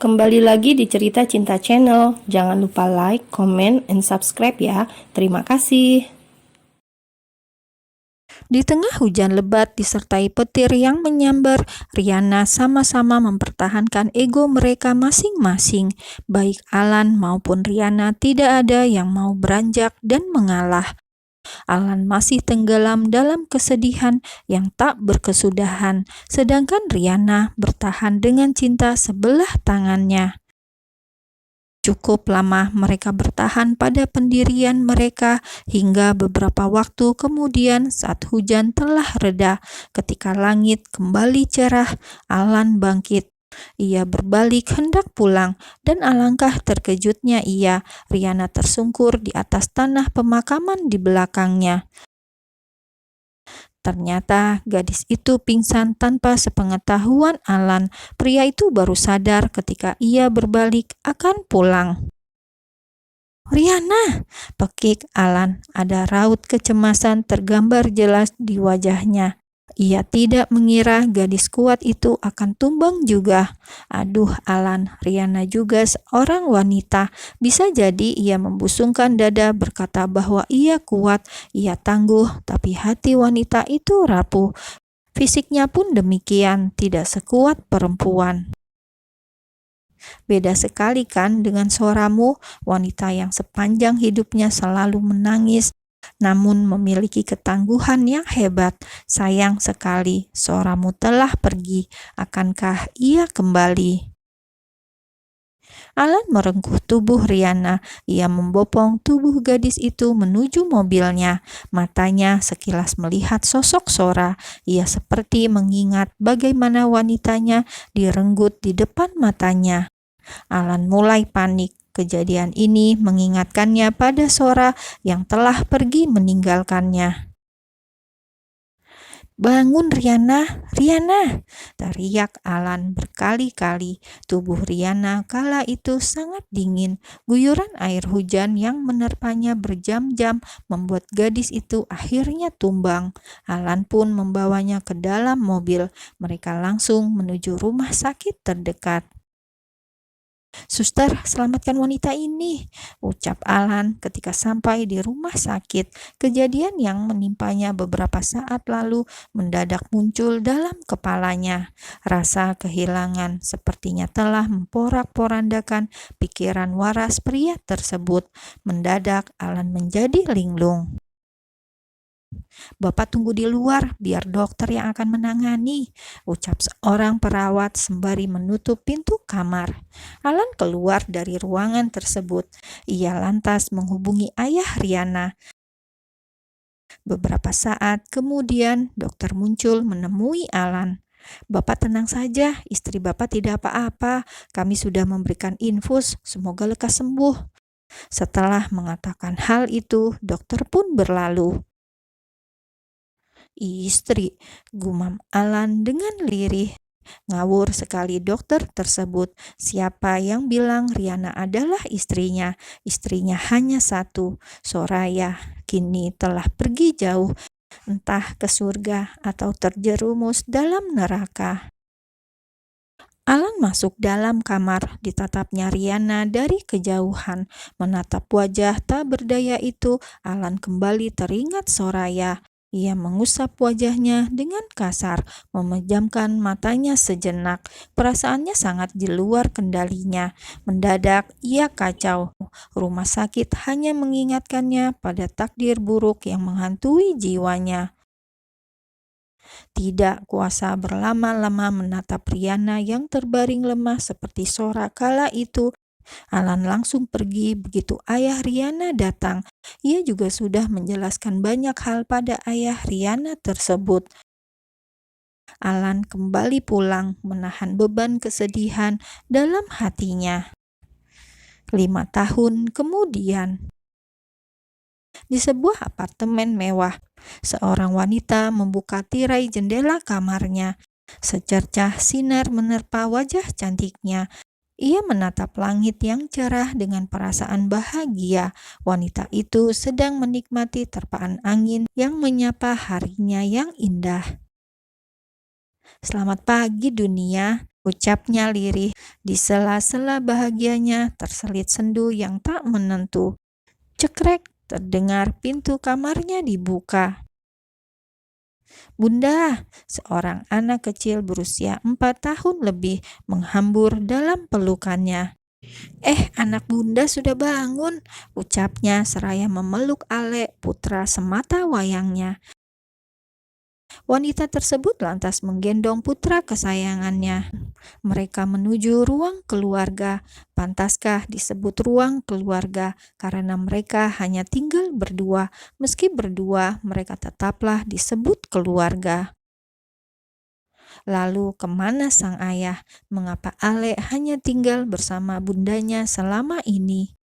Kembali lagi di Cerita Cinta Channel. Jangan lupa like, comment, and subscribe ya. Terima kasih. Di tengah hujan lebat disertai petir yang menyambar, Riana sama-sama mempertahankan ego mereka masing-masing. Baik Alan maupun Riana tidak ada yang mau beranjak dan mengalah. Alan masih tenggelam dalam kesedihan yang tak berkesudahan, sedangkan Riana bertahan dengan cinta sebelah tangannya. Cukup lama mereka bertahan pada pendirian mereka hingga beberapa waktu kemudian saat hujan telah reda. Ketika langit kembali cerah, Alan bangkit. Ia berbalik hendak pulang dan alangkah terkejutnya ia, Riana tersungkur di atas tanah pemakaman di belakangnya. Ternyata gadis itu pingsan tanpa sepengetahuan Alan. Pria itu baru sadar ketika ia berbalik akan pulang. "Riana!" pekik Alan. Ada raut kecemasan tergambar jelas di wajahnya. Ia tidak mengira gadis kuat itu akan tumbang juga. Aduh Alan, Riana juga seorang wanita. Bisa jadi ia membusungkan dada berkata bahwa ia kuat, ia tangguh, tapi hati wanita itu rapuh. Fisiknya pun demikian, tidak sekuat perempuan. Beda sekali kan dengan suaramu, wanita yang sepanjang hidupnya selalu menangis, namun memiliki ketangguhan yang hebat. Sayang sekali, suaramu telah pergi. Akankah ia kembali? Alan merengkuh tubuh Riana. Ia membopong tubuh gadis itu menuju mobilnya. Matanya sekilas melihat sosok Sora. Ia seperti mengingat bagaimana wanitanya direnggut di depan matanya. Alan mulai panik. Kejadian ini mengingatkannya pada Sora yang telah pergi meninggalkannya. "Bangun Riana, Riana!" teriak Alan berkali-kali. Tubuh Riana kala itu sangat dingin. Guyuran air hujan yang menerpanya berjam-jam membuat gadis itu akhirnya tumbang. Alan pun membawanya ke dalam mobil. Mereka langsung menuju rumah sakit terdekat. "Suster, selamatkan wanita ini," ucap Alan ketika sampai di rumah sakit. Kejadian yang menimpanya beberapa saat lalu mendadak muncul dalam kepalanya. Rasa kehilangan sepertinya telah memporak-porandakan pikiran waras pria tersebut. Mendadak Alan menjadi linglung. "Bapak tunggu di luar, biar dokter yang akan menangani," ucap seorang perawat sembari menutup pintu kamar. Alan keluar dari ruangan tersebut. Ia lantas menghubungi ayah Riana. Beberapa saat kemudian, dokter muncul menemui Alan. "Bapak tenang saja, istri Bapak tidak apa-apa. Kami sudah memberikan infus, semoga lekas sembuh." Setelah mengatakan hal itu, dokter pun berlalu. "Istri," gumam Alan dengan lirih. Ngawur sekali dokter tersebut. Siapa yang bilang Riana adalah istrinya? Istrinya hanya satu, Soraya. Kini telah pergi jauh, entah ke surga atau terjerumus dalam neraka. Alan masuk dalam kamar, ditatapnya Riana dari kejauhan. Menatap wajah tak berdaya itu, Alan kembali teringat Soraya. Ia mengusap wajahnya dengan kasar, memejamkan matanya sejenak. Perasaannya sangat di luar kendalinya. Mendadak ia kacau. Rumah sakit hanya mengingatkannya pada takdir buruk yang menghantui jiwanya. Tidak kuasa berlama-lama menatap Riana yang terbaring lemah seperti Sora kala itu. Alan langsung pergi begitu ayah Riana datang. Ia juga sudah menjelaskan banyak hal pada ayah Riana tersebut. Alan kembali pulang menahan beban kesedihan dalam hatinya. 5 tahun kemudian, di sebuah apartemen mewah, seorang wanita membuka tirai jendela kamarnya. Secercah sinar menerpa wajah cantiknya. Ia menatap langit yang cerah dengan perasaan bahagia. Wanita itu sedang menikmati terpaan angin yang menyapa harinya yang indah. "Selamat pagi dunia," ucapnya lirih. Di sela-sela bahagianya terselit sendu yang tak menentu. Cekrek, terdengar pintu kamarnya dibuka. "Bunda," seorang anak kecil berusia 4 tahun lebih menghambur dalam pelukannya. Anak bunda sudah bangun," ucapnya seraya memeluk Ale, putra semata wayangnya. Wanita tersebut lantas menggendong putra kesayangannya. Mereka menuju ruang keluarga. Pantaskah disebut ruang keluarga karena mereka hanya tinggal berdua? Meski berdua, mereka tetaplah disebut keluarga. Lalu kemana sang ayah? Mengapa Ale hanya tinggal bersama bundanya selama ini?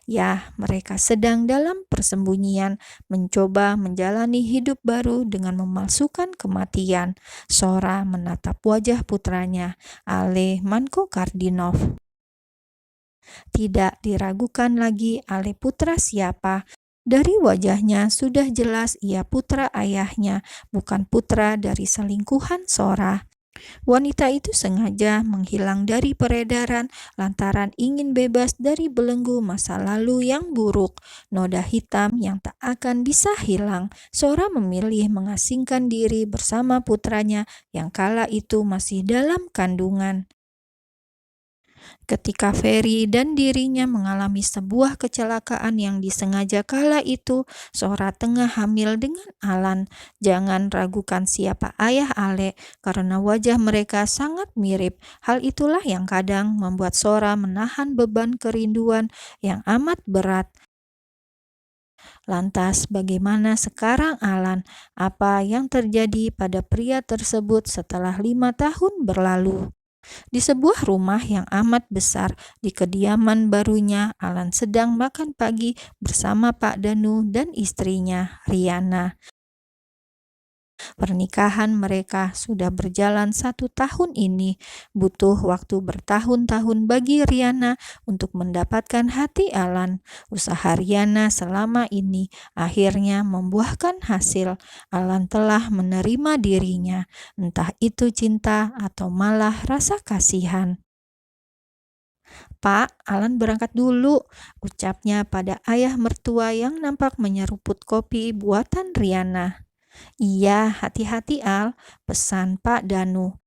Ya, mereka sedang dalam persembunyian, mencoba menjalani hidup baru dengan memalsukan kematian. Sora menatap wajah putranya, Ale Manko Kardinov. Tidak diragukan lagi Ale putra siapa. Dari wajahnya sudah jelas ia putra ayahnya, bukan putra dari selingkuhan Sora. Wanita itu sengaja menghilang dari peredaran lantaran ingin bebas dari belenggu masa lalu yang buruk, noda hitam yang tak akan bisa hilang. Sora memilih mengasingkan diri bersama putranya yang kala itu masih dalam kandungan. Ketika Ferry dan dirinya mengalami sebuah kecelakaan yang disengaja kala itu, Sora tengah hamil dengan Alan. Jangan ragukan siapa ayah Ale, karena wajah mereka sangat mirip. Hal itulah yang kadang membuat Sora menahan beban kerinduan yang amat berat. Lantas, bagaimana sekarang Alan? Apa yang terjadi pada pria tersebut setelah 5 tahun berlalu? Di sebuah rumah yang amat besar, di kediaman barunya, Alan sedang makan pagi bersama Pak Danu dan istrinya, Riana. Pernikahan mereka sudah berjalan 1 tahun ini. Butuh waktu bertahun-tahun bagi Riana untuk mendapatkan hati Alan. Usaha Riana selama ini akhirnya membuahkan hasil. Alan telah menerima dirinya, entah itu cinta atau malah rasa kasihan. "Pak, Alan berangkat dulu," ucapnya pada ayah mertua yang nampak menyeruput kopi buatan Riana. "Iya, hati-hati Al," pesan Pak Danu.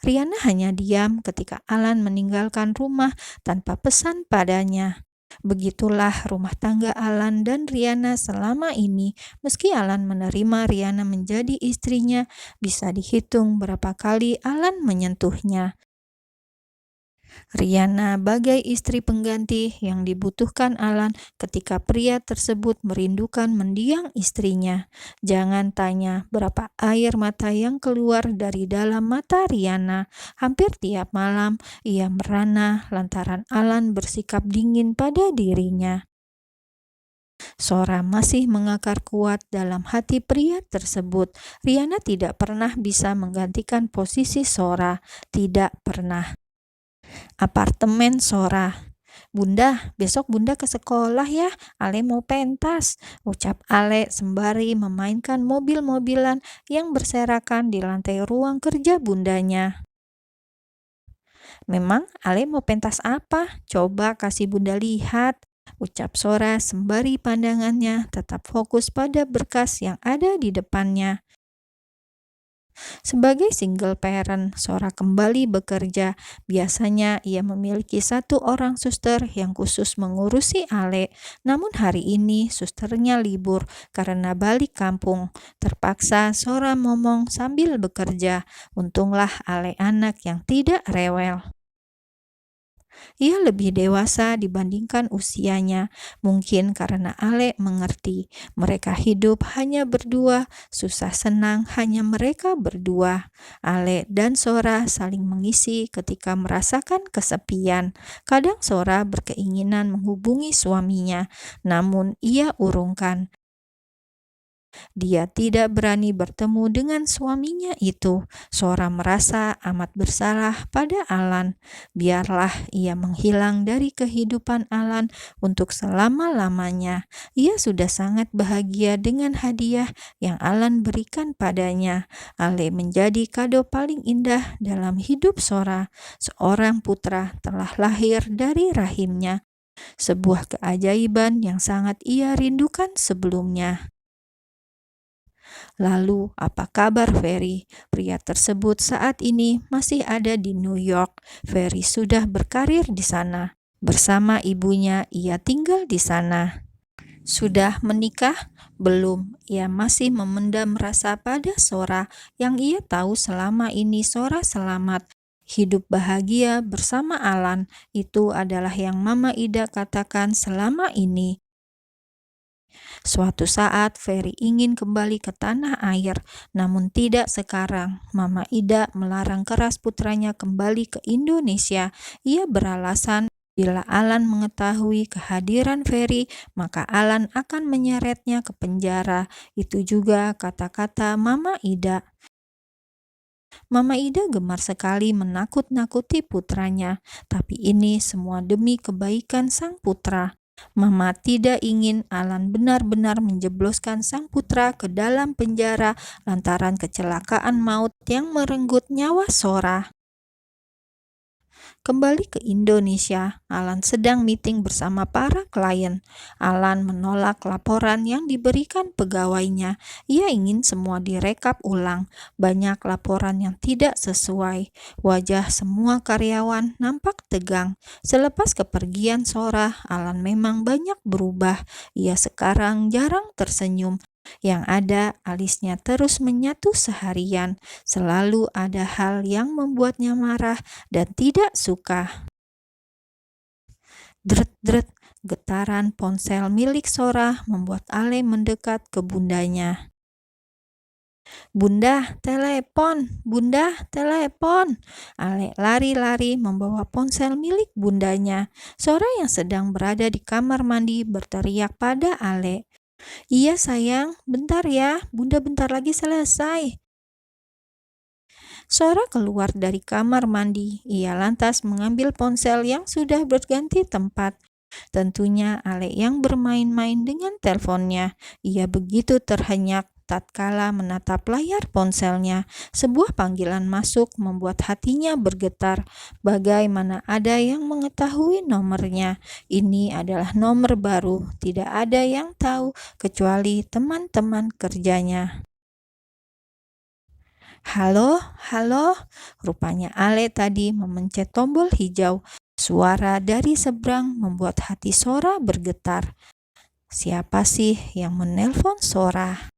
Riana hanya diam ketika Alan meninggalkan rumah tanpa pesan padanya. Begitulah rumah tangga Alan dan Riana selama ini. Meski Alan menerima Riana menjadi istrinya, bisa dihitung berapa kali Alan menyentuhnya. Riana bagai istri pengganti yang dibutuhkan Alan ketika pria tersebut merindukan mendiang istrinya. Jangan tanya berapa air mata yang keluar dari dalam mata Riana. Hampir tiap malam ia merana lantaran Alan bersikap dingin pada dirinya. Sora masih mengakar kuat dalam hati pria tersebut. Riana tidak pernah bisa menggantikan posisi Sora, tidak pernah. Apartemen Sora. "Bunda, besok Bunda ke sekolah ya, Ale mau pentas," ucap Ale sembari memainkan mobil-mobilan yang berserakan di lantai ruang kerja bundanya. "Memang Ale mau pentas apa? Coba kasih Bunda lihat," ucap Sora sembari pandangannya tetap fokus pada berkas yang ada di depannya. Sebagai single parent, Sora kembali bekerja. Biasanya ia memiliki 1 orang suster yang khusus mengurusi Ale. Namun hari ini susternya libur karena balik kampung. Terpaksa Sora ngomong sambil bekerja. Untunglah Ale anak yang tidak rewel. Ia lebih dewasa dibandingkan usianya, mungkin karena Ale mengerti mereka hidup hanya berdua, susah senang hanya mereka berdua. Ale dan Sora saling mengisi ketika merasakan kesepian. Kadang Sora berkeinginan menghubungi suaminya, namun ia urungkan. Dia tidak berani bertemu dengan suaminya itu. Sora merasa amat bersalah pada Alan. Biarlah ia menghilang dari kehidupan Alan untuk selama-lamanya. Ia sudah sangat bahagia dengan hadiah yang Alan berikan padanya. Ale menjadi kado paling indah dalam hidup Sora. Seorang putra telah lahir dari rahimnya. Sebuah keajaiban yang sangat ia rindukan sebelumnya. Lalu, apa kabar Ferry? Pria tersebut saat ini masih ada di New York. Ferry sudah berkarir di sana. Bersama ibunya, ia tinggal di sana. Sudah menikah? Belum. Ia masih memendam rasa pada Sora yang ia tahu selama ini Sora selamat. Hidup bahagia bersama Alan, itu adalah yang Mama Ida katakan selama ini. Suatu saat Ferry ingin kembali ke tanah air, namun tidak sekarang. Mama Ida melarang keras putranya kembali ke Indonesia. Ia beralasan bila Alan mengetahui kehadiran Ferry, maka Alan akan menyeretnya ke penjara. Itu juga kata-kata Mama Ida. Mama Ida gemar sekali menakut-nakuti putranya, tapi ini semua demi kebaikan sang putra. Mama tidak ingin Alan benar-benar menjebloskan sang putra ke dalam penjara lantaran kecelakaan maut yang merenggut nyawa Sora. Kembali ke Indonesia, Alan sedang meeting bersama para klien. Alan menolak laporan yang diberikan pegawainya. Ia ingin semua direkap ulang. Banyak laporan yang tidak sesuai. Wajah semua karyawan nampak tegang. Selepas kepergian Sora, Alan memang banyak berubah. Ia sekarang jarang tersenyum. Yang ada, alisnya terus menyatu seharian. Selalu ada hal yang membuatnya marah dan tidak suka. Dret-dret, getaran ponsel milik Sora membuat Ale mendekat ke bundanya. "Bunda, telepon! Bunda, telepon!" Ale lari-lari membawa ponsel milik bundanya. Sora yang sedang berada di kamar mandi berteriak pada Ale, "Iya sayang, bentar ya, Bunda bentar lagi selesai." Sora keluar dari kamar mandi. Ia lantas mengambil ponsel yang sudah berganti tempat. Tentunya Ale yang bermain-main dengan teleponnya. Ia begitu terhenyak tatkala menatap layar ponselnya. Sebuah panggilan masuk membuat hatinya bergetar. Bagaimana ada yang mengetahui nomornya? Ini adalah nomor baru. Tidak ada yang tahu kecuali teman-teman kerjanya. "Halo, halo." Rupanya Ale tadi memencet tombol hijau. Suara dari seberang membuat hati Sora bergetar. Siapa sih yang menelpon Sora?